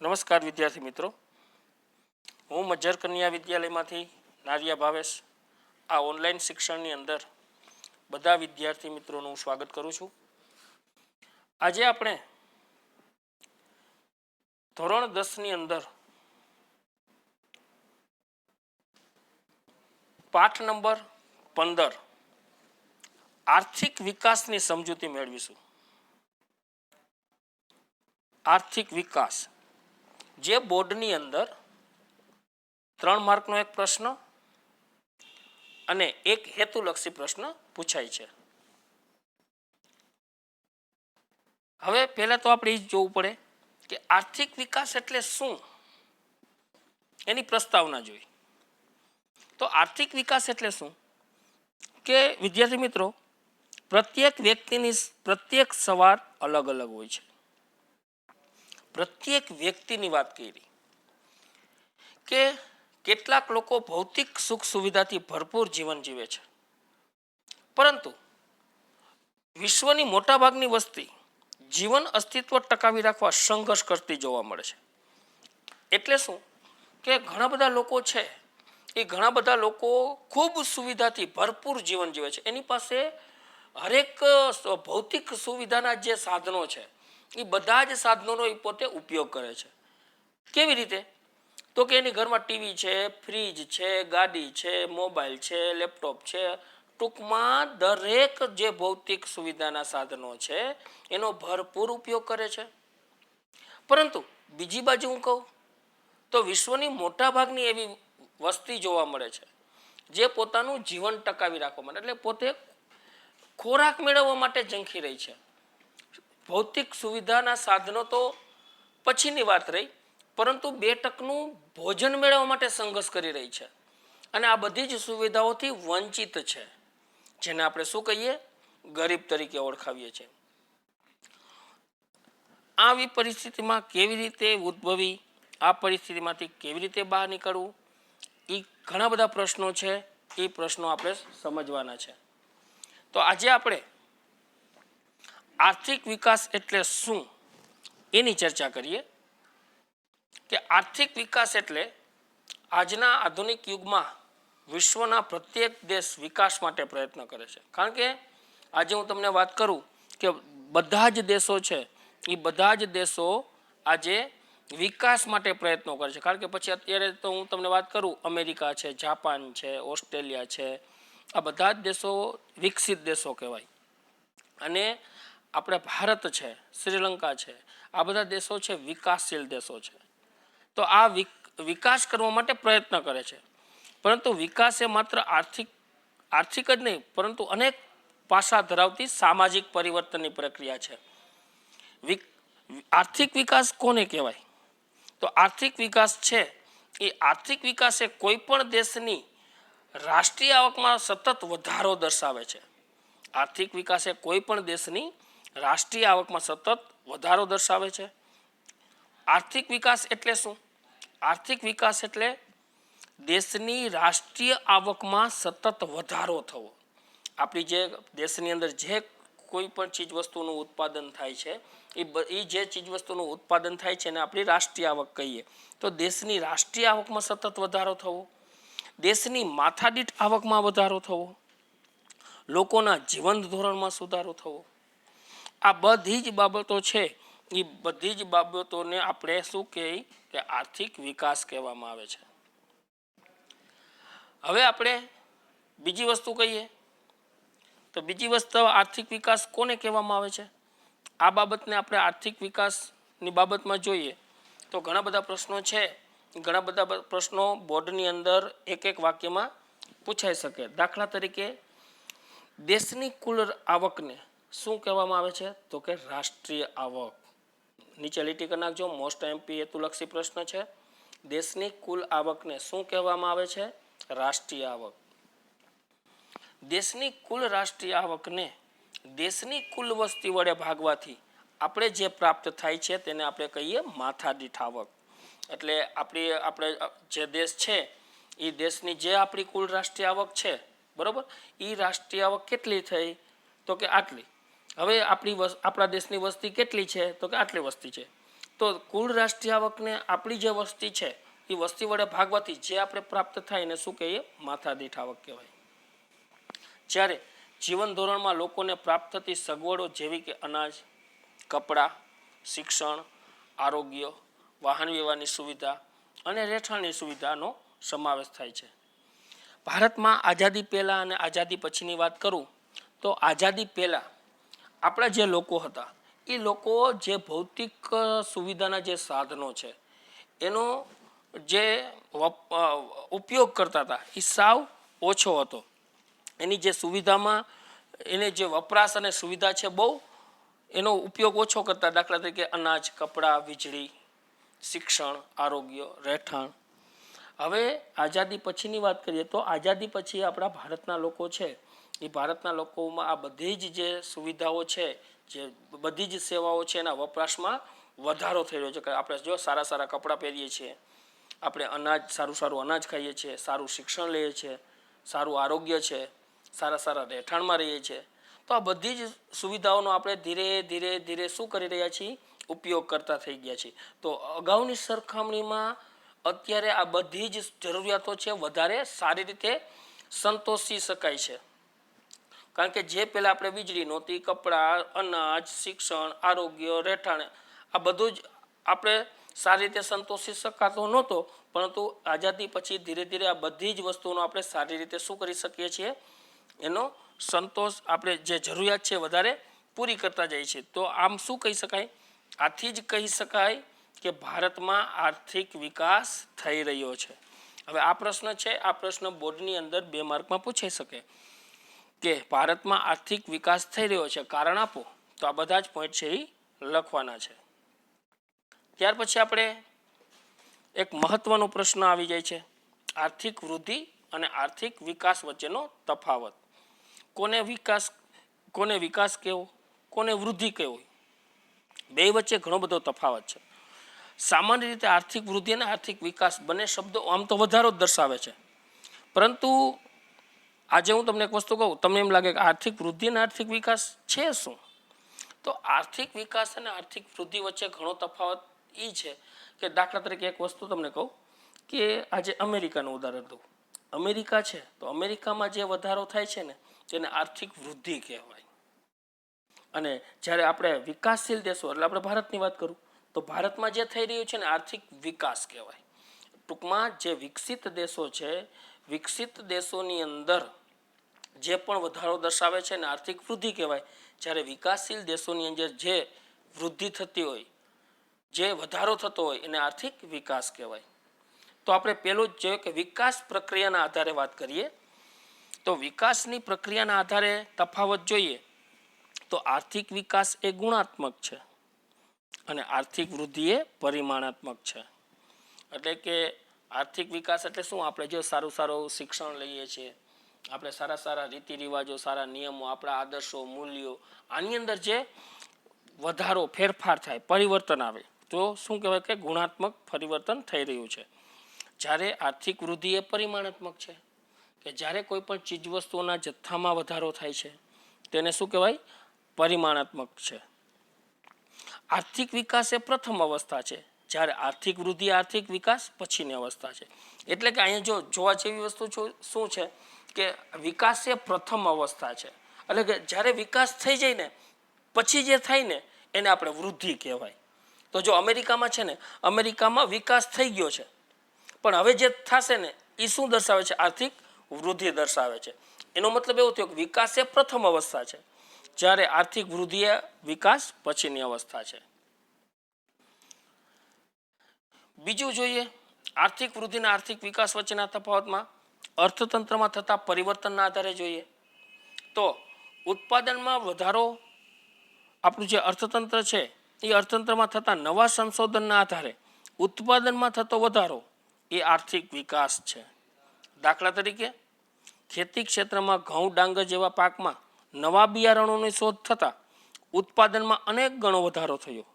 નમસ્કાર વિદ્યાર્થી મિત્રો, હું મજ્જર કન્યા વિદ્યાલયમાંથી નારિયા ભાવેશ આ ઓનલાઈન શિક્ષણની અંદર બધા વિદ્યાર્થી મિત્રોનું સ્વાગત કરું છું. આજે આપણે ધોરણ 10ની અંદર પાઠ નંબર 15 આર્થિક વિકાસની સમજૂતી મેળવીશું. આર્થિક વિકાસ જે બોર્ડની અંદર 3 માર્કનો એક પ્રશ્ન અને એક હેતુલક્ષી પ્રશ્ન પૂછાય છે. હવે પહેલા તો આપણે એ જોવું પડે કે આર્થિક વિકાસ એટલે શું, એની પ્રસ્તાવના જોઈ. તો આર્થિક વિકાસ એટલે શું કે વિદ્યાર્થી મિત્રો, પ્રત્યેક વ્યક્તિની પ્રત્યેક સવાર અલગ અલગ હોય છે. પ્રત્યેક વ્યક્તિની વાત કરી કે કેટલાક લોકો ભૌતિક સુખ સુવિધાથી ભરપૂર જીવન જીવે છે, પરંતુ વિશ્વની મોટાભાગની વસ્તી જીવન અસ્તિત્વ ટકાવી રાખવા સંઘર્ષ કરતી જોવા મળે છે. એટલે શું કે ઘણા બધા લોકો છે, એ ઘણા બધા લોકો ખૂબ સુવિધાથી ભરપૂર જીવન જીવે છે. એની પાસે હરેક ભૌતિક સુવિધાના જે સાધનો છે એ બધા જ સાધનોનો એ પોતે ઉપયોગ કરે છે. કેવી રીતે? તો કે એની ઘરમાં ટીવી છે, ફ્રીજ છે, ગાડી છે, મોબાઈલ છે, લેપટોપ છે. ટૂંકમાં દરેક જે ભૌતિક સુવિધાના સાધનો છે એનો ભરપૂર ઉપયોગ કરે છે. પરંતુ બીજી બાજુ હું કહું તો વિશ્વની મોટાભાગની એવી વસ્તી જોવા મળે છે જે પોતાનું જીવન ટકાવી રાખવા માટે, એટલે પોતે ખોરાક મેળવવા માટે ઝંખી રહી છે. ભૌતિક સુવિધાના સાધનો તો પછીની વાત રહી, પરંતુ 2 ટકનું ભોજન મેળવવા માટે સંઘર્ષ કરી રહી છે. અને આ બધી જ સુવિધાઓથી વંચિત છે, જેને આપણે શું કહીએ, ગરીબ તરીકે ઓળખાવીએ છીએ. આવી પરિસ્થિતિમાં કેવી રીતે ઉદ્ભવી, આ પરિસ્થિતિમાંથી કેવી રીતે બહાર નીકળવું, એ ઘણા બધા પ્રશ્નો છે. એ પ્રશ્નો આપણે સમજવાના છે. તો આજે આપણે આર્થિક વિકાસ એટલે શું એની ચર્ચા કરીએ. કે આર્થિક વિકાસ એટલે આજના આધુનિક યુગમાં વિશ્વના પ્રત્યેક દેશ વિકાસ માટે પ્રયત્ન કરે છે. કારણ કે આજે હું તમને વાત કરું કે બધા જ દેશો છે, એ બધા જ દેશો આજે વિકાસ માટે પ્રયત્નો કરે છે. કારણ કે પછી અત્યારે તો હું તમને વાત કરું, અમેરિકા છે, જાપાન છે, ઓસ્ટ્રેલિયા છે, આ બધા જ દેશો વિકસિત દેશો કહેવાય. અને આપણે ભારત છે, શ્રીલંકા છે, આ બધા દેશો છે વિકાસશીલ દેશો છે. તો આ વિકાસ કરવા માટે પ્રયત્ન કરે છે. પરંતુ વિકાસ એ માત્ર આર્થિક જ નહીં, પરંતુ અનેક પાસા ધરાવતી સામાજિક પરિવર્તનની પ્રક્રિયા છે. આર્થિક વિકાસ કોને કહેવાય? તો આર્થિક વિકાસ છે એ કોઈ પણ દેશની રાષ્ટ્રીય આવકમાં સતત વધારો દર્શાવે છે. આર્થિક વિકાસ એ કોઈ પણ દેશની રાષ્ટ્રીય આવકમાં સતત વધારો દર્શાવે છે. આર્થિક વિકાસ એટલે શું? આર્થિક વિકાસ એટલે દેશની રાષ્ટ્રીય આવકમાં સતત વધારો થવો. આપણી જે દેશની અંદર જે કોઈ પણ ચીજ વસ્તુનું ઉત્પાદન થાય છે, એ જે ચીજ વસ્તુનું ઉત્પાદન થાય છે એને આપણી રાષ્ટ્રીય આવક કહીએ. તો દેશની રાષ્ટ્રીય આવકમાં સતત વધારો થવો, દેશની માથાદીઠ આવકમાં વધારો થવો, લોકોના જીવન ધોરણમાં સુધારો થવો, આ બધી જ બાબતો છે. એ બધી જ બાબતોને આપણે શું કહીએ કે આર્થિક વિકાસ કહેવામાં આવે છે. હવે આપણે બીજી વસ્તુ કહીએ તો બીજી વસ્તુ આર્થિક વિકાસ કોને કહેવામાં આવે છે? આ બાબતને આપણે આર્થિક વિકાસની બાબતમાં જોઈએ તો ઘણા બધા પ્રશ્નો છે. ઘણા બધા પ્રશ્નો બોર્ડની અંદર એક વાક્યમાં પૂછાઈ શકે. દાખલા તરીકે દેશની કુલ આવકને શું કહેવામાં આવે છે? તો કે રાષ્ટ્રીય આવક. નીચે લીટી કરી નાખજો. મોસ્ટ એમપી હેતુલક્ષી પ્રશ્ન છે. દેશની કુલ આવકને શું કહેવામાં આવે છે? રાષ્ટ્રીય આવક. દેશની કુલ રાષ્ટ્રીય આવકને દેશની કુલ વસ્તી વડે ભાગવાથી આપણે જે પ્રાપ્ત થાય છે તેને આપણે કહીએ માથાદીઠ આવક. એટલે આપણે જે દેશ છે એ દેશની જે આપણી કુલ રાષ્ટ્રીય આવક છે, બરાબર, એ રાષ્ટ્રીય આવક કેટલી થઈ? તો કે આટલી. હવે આપણા દેશની વસ્તી કેટલી છે? તો કે આટલી વસ્તી છે. તો તો કુલ રાષ્ટ્રીય આવકને આપણી જે વસ્તી છે એ વસ્તી વડે ભાગવાથી જે આપણે પ્રાપ્ત થાય એને શું કહીએ? માથાદીઠ આવક કહેવાય. જ્યારે જીવન ધોરણમાં લોકોને પ્રાપ્ત થતી સગવડો જેવી કે અનાજ, કપડાં, શિક્ષણ, આરોગ્ય, વાહન વ્યવહારની સુવિધા અને રહેઠાણની સુવિધાનો સમાવેશ થાય છે. ભારતમાં આઝાદી પહેલાં અને આઝાદી પછીની વાત કરું તો આઝાદી પહેલાં આપણા જે લોકો હતા એ લોકો જે ભૌતિક સુવિધાના જે સાધનો છે એનો જે ઉપયોગ કરતા હતા એ સાવ ઓછો હતો. એની જે સુવિધામાં એને જે વપરાશ અને સુવિધા છે બહુ એનો ઉપયોગ ઓછો કરતા. દાખલા તરીકે અનાજ, કપડાં, વીજળી, શિક્ષણ, આરોગ્ય, રહેઠાણ. હવે આઝાદી પછીની વાત કરીએ તો આઝાદી પછી આપણા ભારતના લોકો છે એ ભારતના લોકોમાં આ બધી જ જે સુવિધાઓ છે, જે બધી જ સેવાઓ છે એના વપરાશમાં વધારો થઈ રહ્યો છે. કે આપણે જો સારા સારા કપડાં પહેરીએ છીએ, આપણે અનાજ સારું અનાજ ખાઈએ છીએ, સારું શિક્ષણ લઈએ છીએ, સારું આરોગ્ય છે, સારા રહેઠાણમાં રહીએ છીએ. તો આ બધી જ સુવિધાઓનો આપણે ધીરે ધીરે ધીરે શું કરી રહ્યા છીએ? ઉપયોગ કરતા થઈ ગયા છીએ. તો અગાઉની સરખામણીમાં અત્યારે આ બધી જ જરૂરિયાતો છે વધારે સારી રીતે સંતોષી શકાય છે. કારણ કે જે પહેલાં આપણે વીજળી નહોતી, કપડાં, અનાજ, શિક્ષણ, આરોગ્ય, રહેઠાણ આ બધું જ આપણે સારી રીતે સંતોષી શકાતો નહોતો, પરંતુ આઝાદી પછી ધીરે ધીરે આ બધી જ વસ્તુઓનો આપણે સારી રીતે શું કરી શકીએ છીએ? એનો સંતોષ આપણે જે જરૂરિયાત છે વધારે પૂરી કરતા જાય છે. તો આમ શું કહી શકાય? આથી જ કહી શકાય કે ભારતમાં આર્થિક વિકાસ થઈ રહ્યો છે. હવે આ પ્રશ્ન છે, આ પ્રશ્ન બોર્ડની અંદર 2 માર્કમાં પૂછાઈ શકે કે ભારતમાં આર્થિક વિકાસ થઈ રહ્યો છે, કારણ આપો. તો આ બધા જ પોઈન્ટ છે એ લખવાના છે. ત્યાર પછી આપણે એક મહત્વનો પ્રશ્ન આવી જાય છે, આર્થિક વૃદ્ધિ અને આર્થિક વિકાસ વચ્ચેનો તફાવત. કોને વિકાસ કહેવો, કોને વૃદ્ધિ કહેવું, બે વચ્ચે ઘણો બધો તફાવત છે. સામાન્ય રીતે આર્થિક વૃદ્ધિ અને આર્થિક વિકાસ બંને શબ્દો આમ તો વધારો જ દર્શાવે છે, પરંતુ આજે હું તમને એક વસ્તુ કહું, તમને એમ લાગે કે આર્થિક વૃદ્ધિ અને આર્થિક વિકાસ છે શું? તો આર્થિક વિકાસ અને આર્થિક વૃદ્ધિ વચ્ચે ઘણો તફાવત એ છે કે દાખલા તરીકે એક વસ્તુ તમને કહું કે આજે અમેરિકાનું ઉદાહરણ દઉં. અમેરિકા છે તો અમેરિકામાં જે વધારો થાય છે ને તેને આર્થિક વૃદ્ધિ કહેવાય. અને જ્યારે આપણે વિકાસશીલ દેશો એટલે આપણે ભારતની વાત કરું તો ભારતમાં જે થઈ રહ્યું છે ને આર્થિક વિકાસ કહેવાય. ટૂંકમાં જે વિકસિત દેશો છે, વિકસિત દેશોની અંદર જે પણ વધારો દર્શાવે છે ને આર્થિક વૃદ્ધિ કહેવાય. જ્યારે વિકાસશીલ દેશોની અંદર જે વૃદ્ધિ થતી હોય, જે વધારો થતો હોય એને આર્થિક વિકાસ કહેવાય. તો આપણે પહેલું જ જોઈએ કે વિકાસ પ્રક્રિયાના આધારે વાત કરીએ તો વિકાસની પ્રક્રિયાના આધારે તફાવત જોઈએ તો આર્થિક વિકાસ એ ગુણાત્મક છે અને આર્થિક વૃદ્ધિ એ પરિમાણાત્મક છે. એટલે કે આર્થિક વિકાસ એટલે શું? આપણે જો સારું શિક્ષણ લઈએ છીએ, આપણે સારા રીતિ રિવાજો, સારા નિયમો, આપણા આદર્શો, મૂલ્યો, આની અંદર જે વધારો ફેરફાર થાય, પરિવર્તન આવે તો શું કહેવાય કે ગુણાત્મક પરિવર્તન થઈ રહ્યું છે. જ્યારે આર્થિક વૃદ્ધિ એ પરિમાણાત્મક છે કે જ્યારે કોઈ પણ ચીજવસ્તુઓના જથ્થામાં વધારો થાય છે તેને શું કહેવાય? પરિમાણાત્મક છે. આર્થિક વિકાસ એ પ્રથમ અવસ્થા છે, જ્યારે આર્થિક વૃદ્ધિ આર્થિક વિકાસ પછીની અવસ્થા છે. એટલે કે અહીંયા જો જોવા જેવી વસ્તુ શું છે કે વિકાસ એ પ્રથમ અવસ્થા છે. એટલે કે જ્યારે વિકાસ થઈ જાય ને પછી જે થાય ને એને આપણે વૃદ્ધિ કહેવાય. તો જો અમેરિકામાં છે ને, અમેરિકામાં વિકાસ થઈ ગયો છે પણ હવે જે થશે ને એ શું દર્શાવે છે? આર્થિક વૃદ્ધિ દર્શાવે છે. એનો મતલબ એવો થયો કે વિકાસ એ પ્રથમ અવસ્થા છે, જ્યારે આર્થિક વૃદ્ધિ એ વિકાસ પછીની અવસ્થા છે. બીજું જોઈએ આર્થિક વૃદ્ધિના આર્થિક વિકાસ વચ્ચેના તફાવતમાં અર્થતંત્રમાં થતા પરિવર્તનના આધારે જોઈએ તો ઉત્પાદનમાં વધારો, આપણું જે અર્થતંત્ર છે એ અર્થતંત્રમાં થતા નવા સંશોધનના આધારે ઉત્પાદનમાં થતો વધારો એ આર્થિક વિકાસ છે. દાખલા તરીકે ખેતી ક્ષેત્રમાં ઘઉં, ડાંગર જેવા પાકમાં નવા બિયારણોની શોધ થતાં ઉત્પાદનમાં અનેક ગણો વધારો થયો.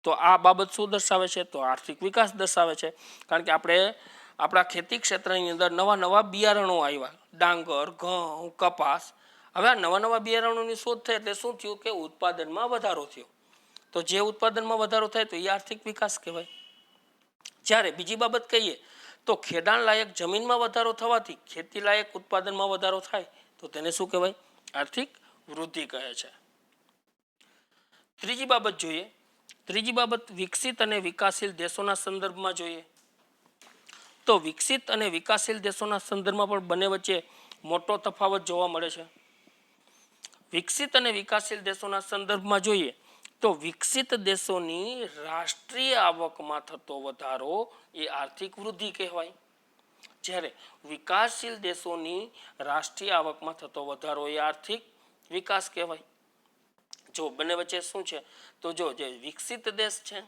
તો આ બાબત શું દર્શાવે છે? તો આર્થિક વિકાસ દર્શાવે છે. કારણ કે આપણે આપણા ખેતી ક્ષેત્રની અંદર નવા બિયારણો આવ્યા, ડાંગર, ઘઉં, કપાસ. હવે આ નવા બિયારણોની શોધ થઈ એટલે શું થયું કે ઉત્પાદનમાં વધારો થયો. તો જે ઉત્પાદનમાં વધારો થાય તો એ આર્થિક વિકાસ કહેવાય. જ્યારે બીજી બાબત કહીએ તો ખેડાણ લાયક જમીનમાં વધારો થવાથી ખેતી લાયક ઉત્પાદનમાં વધારો થાય તો તેને શું કહેવાય? આર્થિક વૃદ્ધિ કહે છે. ત્રીજી બાબત જોઈએ. ત્રીજી બાબત વિકસિત અને વિકાસશીલ દેશોના સંદર્ભમાં જોઈએ તો વિકસિત અને વિકાસશીલ દેશોના સંદર્ભમાં પણ બંને વચ્ચે મોટો તફાવત જોવા મળે છે. વિકસિત અને વિકાસશીલ દેશોના સંદર્ભમાં જોઈએ તો વિકસિત દેશોની રાષ્ટ્રીય આવકમાં થતો વધારો એ આર્થિક વૃદ્ધિ કહેવાય. જ્યારે વિકાસશીલ દેશોની રાષ્ટ્રીય આવકમાં થતો વધારો એ આર્થિક વિકાસ કહેવાય. જો બંને વચ્ચે શું છે તો જો જે વિકસિત દેશ છે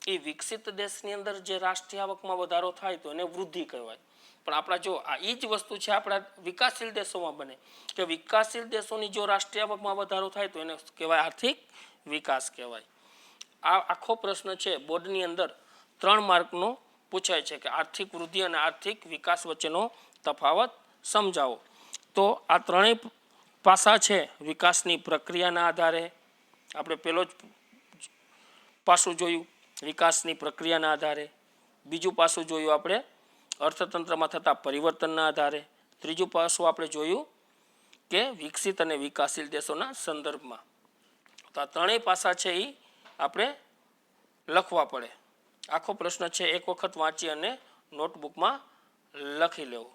એ વિકસિત દેશની અંદર જે રાષ્ટ્રીય આવકમાં વધારો થાય તો એને વૃદ્ધિ કહેવાય. પણ આપણા જો આ એ જ વસ્તુ છે આપણા વિકાસશીલ દેશોમાં બને કે વિકાસશીલ દેશોની જો રાષ્ટ્રીય આવકમાં વધારો થાય તો એને કહેવાય આર્થિક વિકાસ કહેવાય. આ આખો પ્રશ્ન છે બોર્ડની અંદર 3 માર્કનો પૂછાય છે કે આર્થિક વૃદ્ધિ અને આર્થિક વિકાસ વચ્ચેનો તફાવત સમજાવો. તો આ ત્રણેય પાસા છે વિકાસની પ્રક્રિયાના આધારે. આપણે પહેલો જ પાસું જોયું વિકાસની પ્રક્રિયાના આધારે. બીજું પાસું જોયું આપણે અર્થતંત્રમાં થતા પરિવર્તનના આધારે. ત્રીજું પાસું આપણે જોયું કે વિકસિત અને વિકાસશીલ દેશોના સંદર્ભમાં. તો આ ત્રણેય પાસા છે એ આપણે લખવા પડે. આખો પ્રશ્ન છે એક વખત વાંચી અને નોટબુકમાં લખી લેવો.